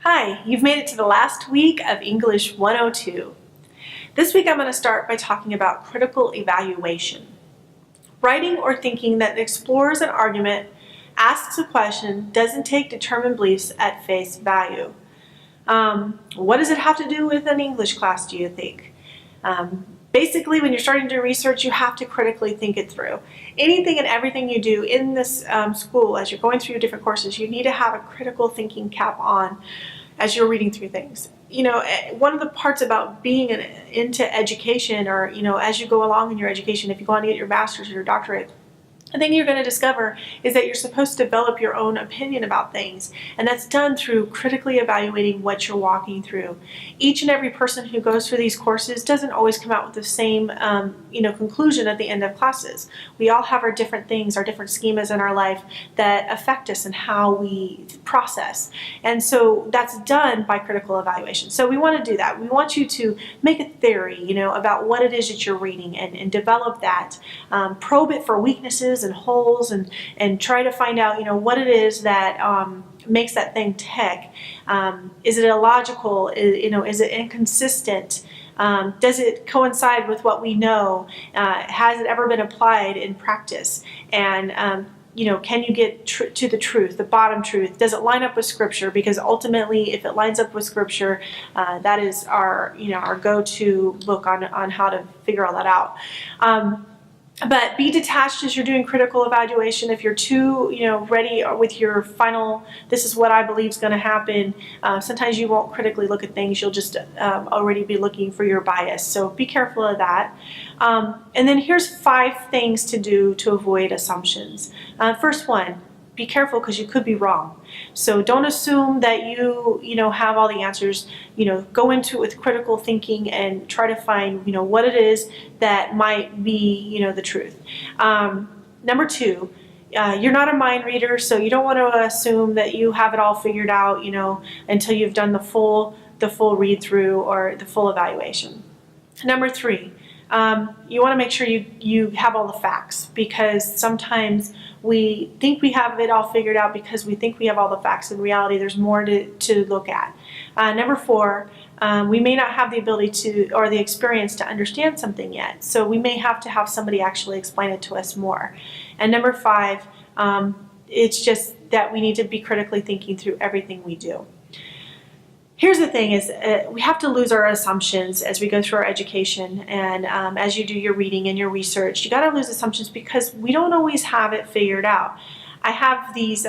Hi, you've made it to the last week of English 102. This week I'm going to start by talking about critical evaluation. Writing or thinking that explores an argument, asks a question, doesn't take determined beliefs at face value. What does it have to do with an English class, do you think? Basically, when you're starting to do research, you have to critically think it through. Anything and everything you do in this school, as you're going through your different courses, you need to have a critical thinking cap on as you're reading through things. You know, one of the parts about being into education, or, you know, as you go along in your education, if you go on to get your master's or your doctorate, the thing you're going to discover is that you're supposed to develop your own opinion about things, and that's done through critically evaluating what you're walking through. Each and every person who goes through these courses doesn't always come out with the same conclusion at the end of classes. We all have our different things, our different schemas in our life that affect us and how we process, and so that's done by critical evaluation. So we want to do that. We want you to make a theory, you know, about what it is that you're reading, and develop that, probe it for weaknesses and holes, and try to find out, you know, what it is that makes that thing tick. Is it illogical? Is it inconsistent? Does it coincide with what we know? Has it ever been applied in practice? And can you get to the truth, the bottom truth? Does it line up with Scripture? Because ultimately, if it lines up with Scripture, that is our go-to book on how to figure all that out. But be detached as you're doing critical evaluation. If you're too, ready with your final, this is what I believe is going to happen, sometimes you won't critically look at things. You'll just already be looking for your bias. So be careful of that. And then here's 5 things to do to avoid assumptions. First one, be careful because you could be wrong. So don't assume that you have all the answers. Go into it with critical thinking and try to find what it is that might be the truth. Number 2, you're not a mind reader, so you don't want to assume that you have it all figured out until you've done the full read through or the full evaluation. Number 3, you want to make sure you have all the facts, because sometimes we think we have it all figured out because we think we have all the facts. In reality, there's more to look at. Number 4, we may not have the ability or the experience to understand something yet, so we may have to have somebody actually explain it to us more. And number 5, it's just that we need to be critically thinking through everything we do. Here's the thing is we have to lose our assumptions as we go through our education, and as you do your reading and your research, you got to lose assumptions because we don't always have it figured out. I have these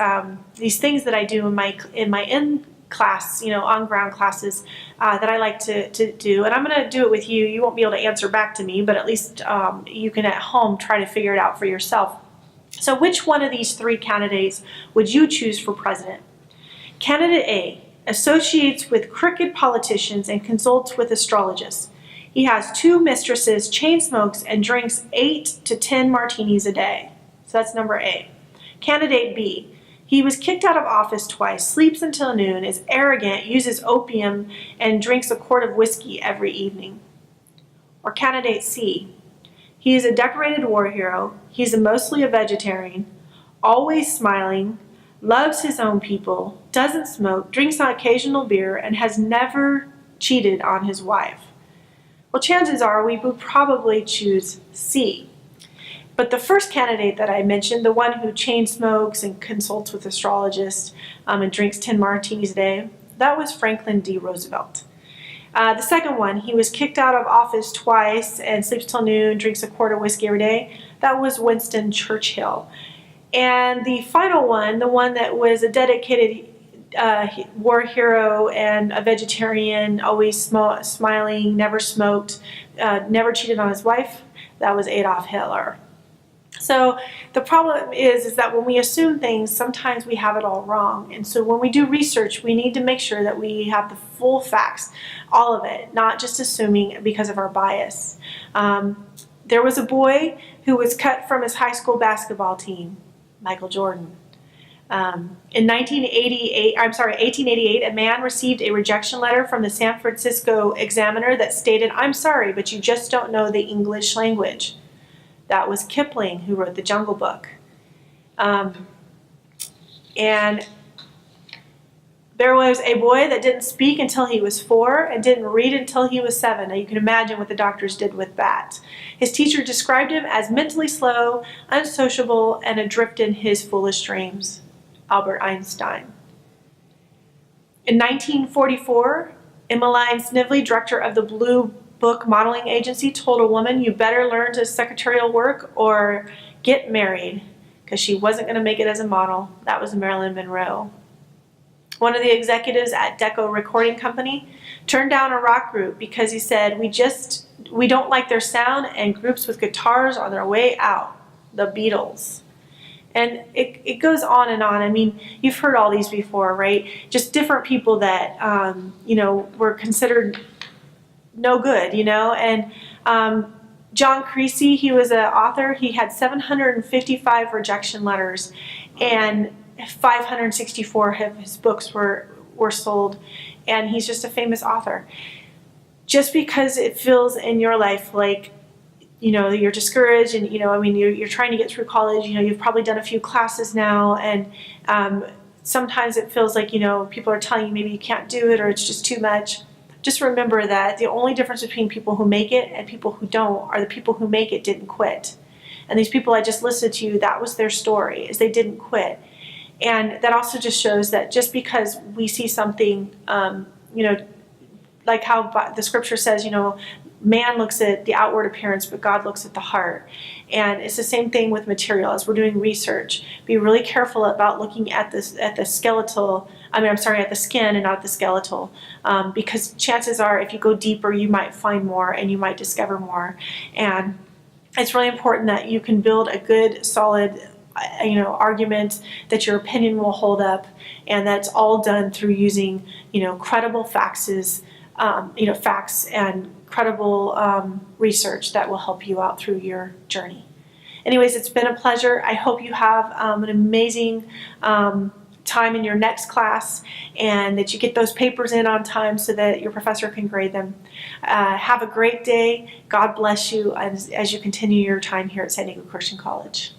things that I do in my in-class, on-ground classes that I like to do, and I'm going to do it with you. You won't be able to answer back to me, but at least you can at home try to figure it out for yourself. So which one of these 3 candidates would you choose for president? Candidate A associates with crooked politicians and consults with astrologists. He has 2 mistresses, chain smokes, and drinks 8 to 10 martinis a day. So that's number A. Candidate B. He was kicked out of office twice, sleeps until noon, is arrogant, uses opium, and drinks a quart of whiskey every evening. Or candidate C. He is a decorated war hero. He's mostly a vegetarian, always smiling, loves his own people, doesn't smoke, drinks an occasional beer, and has never cheated on his wife. Well, chances are we would probably choose C. But the first candidate that I mentioned, the one who chain smokes and consults with astrologists and drinks 10 martinis a day, that was Franklin D. Roosevelt. The second one, he was kicked out of office twice and sleeps till noon, drinks a quart of whiskey every day, that was Winston Churchill. And the final one, the one that was a dedicated war hero and a vegetarian, always smiling, never smoked, never cheated on his wife, that was Adolf Hitler. So the problem is that when we assume things, sometimes we have it all wrong. And so when we do research, we need to make sure that we have the full facts, all of it, not just assuming because of our bias. There was a boy who was cut from his high school basketball team, Michael Jordan. In 1888, a man received a rejection letter from the San Francisco Examiner that stated, "I'm sorry, but you just don't know the English language." That was Kipling, who wrote the Jungle Book. And There was a boy that didn't speak until he was 4 and didn't read until he was 7. Now you can imagine what the doctors did with that. His teacher described him as mentally slow, unsociable, and adrift in his foolish dreams. Albert Einstein. In 1944, Emmeline Snively, director of the Blue Book Modeling Agency, told a woman, "You better learn to secretarial work or get married," because she wasn't going to make it as a model. That was Marilyn Monroe. One of the executives at Decca Recording Company turned down a rock group because he said, we don't like their sound and groups with guitars on their way out. The Beatles. And it goes on and on. I mean, you've heard all these before, right? Just different people that, were considered no good, And John Creasy, he was an author. He had 755 rejection letters, and 564 of his books were sold, and he's just a famous author. Just because it feels in your life like, you're discouraged and, you're trying to get through college, you've probably done a few classes now, and sometimes it feels like, people are telling you maybe you can't do it or it's just too much. Just remember that the only difference between people who make it and people who don't are the people who make it didn't quit. And these people I just listed to you, that was their story, is they didn't quit. And that also just shows that just because we see something, like how the scripture says, man looks at the outward appearance, but God looks at the heart. And it's the same thing with material. As we're doing research, be really careful about looking at the skin and not the skeletal, because chances are if you go deeper, you might find more and you might discover more. And it's really important that you can build a good, solid argument, that your opinion will hold up, and that's all done through using, credible facts and credible research that will help you out through your journey. Anyways, it's been a pleasure. I hope you have an amazing time in your next class, and that you get those papers in on time so that your professor can grade them. Have a great day. God bless you as you continue your time here at San Diego Christian College.